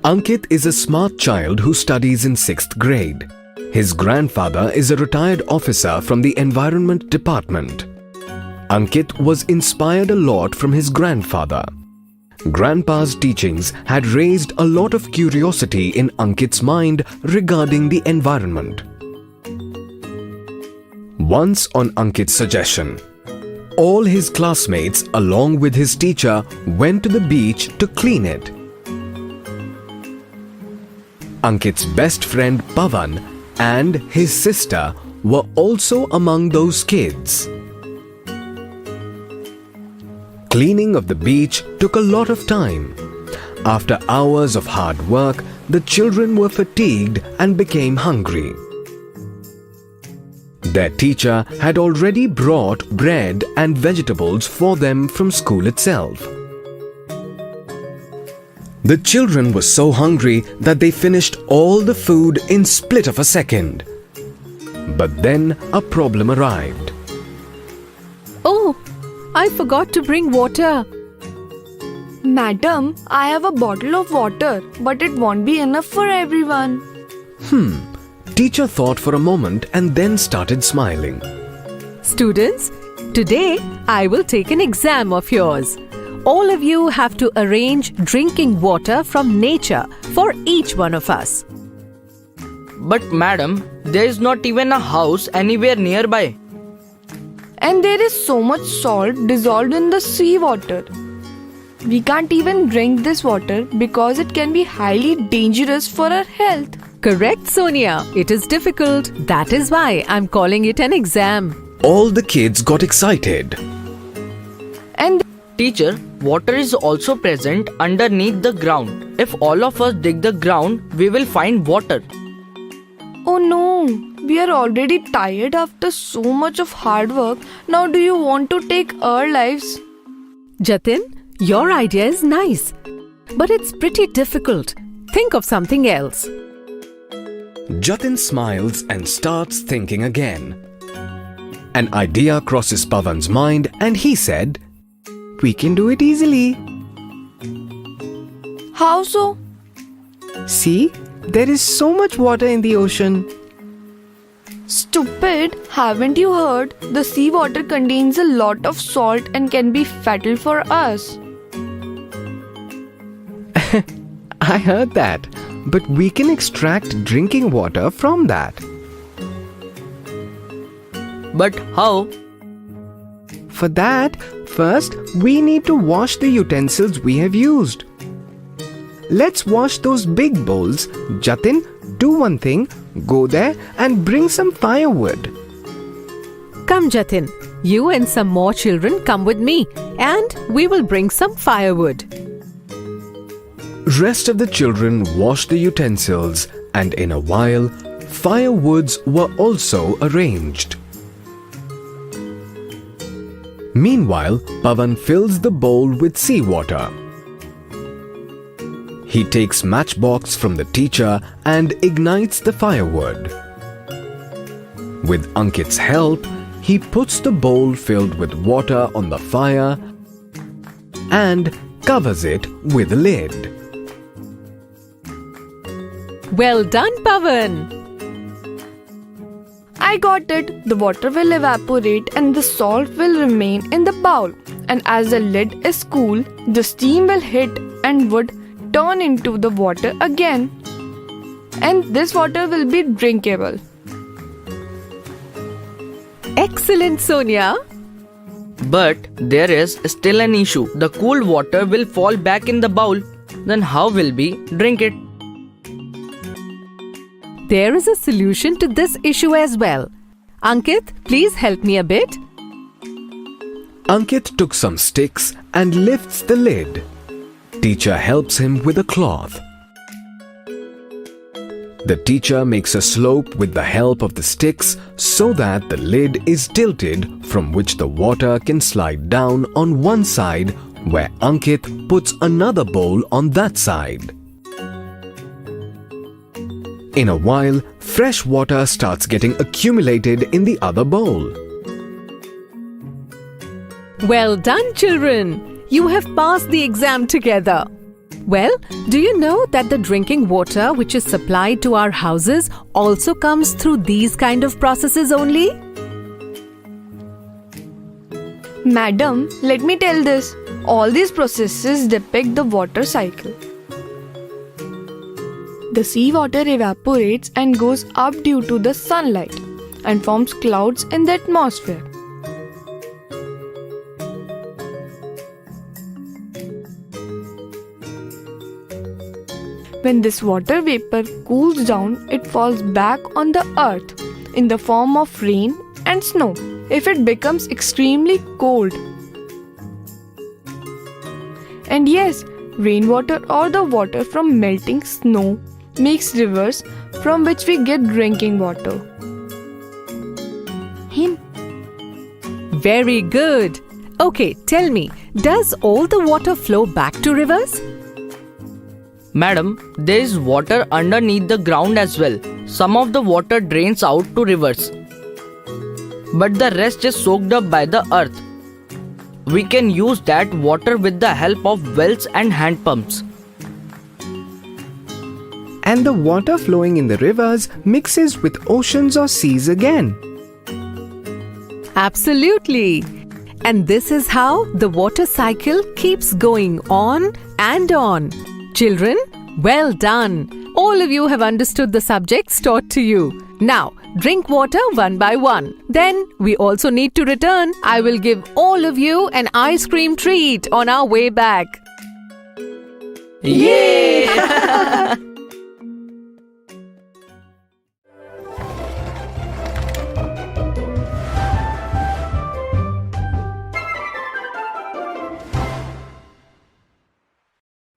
Ankit is a smart child who studies in 6th grade. His grandfather is a retired officer from the Environment Department. Ankit was inspired a lot from his grandfather. Grandpa's teachings had raised a lot of curiosity in Ankit's mind regarding the environment. Once, on Ankit's suggestion, all his classmates along with his teacher went to the beach to clean it. Ankit's best friend Pavan and his sister were also among those kids. Cleaning of the beach took a lot of time. After hours of hard work, the children were fatigued and became hungry. Their teacher had already brought bread and vegetables for them from school itself. The children were so hungry that they finished all the food in split of a second. But then a problem arrived. Oh, I forgot to bring water. Madam, I have a bottle of water, but it won't be enough for everyone. Teacher thought for a moment and then started smiling. Students, today I will take an exam of yours. All of you have to arrange drinking water from nature for each one of us. But madam, there is not even a house anywhere nearby. And there is so much salt dissolved in the seawater. We can't even drink this water because it can be highly dangerous for our health. Correct, Sonia. It is difficult. That is why I'm calling it an exam. All the kids got excited. And Teacher, water is also present underneath the ground. If all of us dig the ground, we will find water. oh no, we are already tired after so much of hard work. Now do you want to take our lives? Jatin, your idea is nice, but it's pretty difficult. Think of something else. Jatin smiles and starts thinking again. An idea crosses Pavan's mind and he said, "We can do it easily. How so? See, there is so much water in the ocean. Stupid, haven't you heard? The seawater contains a lot of salt and can be fatal for us. I heard that, but we can extract drinking water from that. But how? For that, first we need to wash the utensils we have used. Let's wash those big bowls. Jatin, do one thing. Go there and bring some firewood. Come, Jatin. You and some more children come with me and we will bring some firewood. Rest of the children washed the utensils and in a while, firewoods were also arranged. Meanwhile, Pavan fills the bowl with seawater. He takes matchbox from the teacher and ignites the firewood. With Ankit's help, he puts the bowl filled with water on the fire and covers it with a lid. Well done, Pavan. I got it. The water will evaporate and the salt will remain in the bowl. And as the lid is cool, the steam will hit and would turn into the water again. And this water will be drinkable. Excellent, Sonia. But there is still an issue. The cool water will fall back in the bowl. Then how will we drink it? There is a solution to this issue as well. Ankit, please help me a bit. Ankit took some sticks and lifts the lid. Teacher helps him with a cloth. The teacher makes a slope with the help of the sticks so that the lid is tilted from which the water can slide down on one side where Ankit puts another bowl on that side. In a while, fresh water starts getting accumulated in the other bowl. Well done, children. You have passed the exam together. Well, do you know that the drinking water which is supplied to our houses also comes through these kind of processes only? Madam, let me tell this. All these processes depict the water cycle. The seawater evaporates and goes up due to the sunlight and forms clouds in the atmosphere. When this water vapor cools down, it falls back on the earth in the form of rain and snow. If it becomes extremely cold, and yes, rainwater or the water from melting snow makes rivers from which we get drinking water. Very good. Okay, tell me, does all the water flow back to rivers? Madam, there is water underneath the ground as well. Some of the water drains out to rivers, but the rest is soaked up by the earth. We can use that water with the help of wells and hand pumps. And the water flowing in the rivers mixes with oceans or seas again. Absolutely. And this is how the water cycle keeps going on and on. Children, well done. All of you have understood the subjects taught to you. Now, drink water one by one. Then, we also need to return. I will give all of you an ice cream treat on our way back. Yay!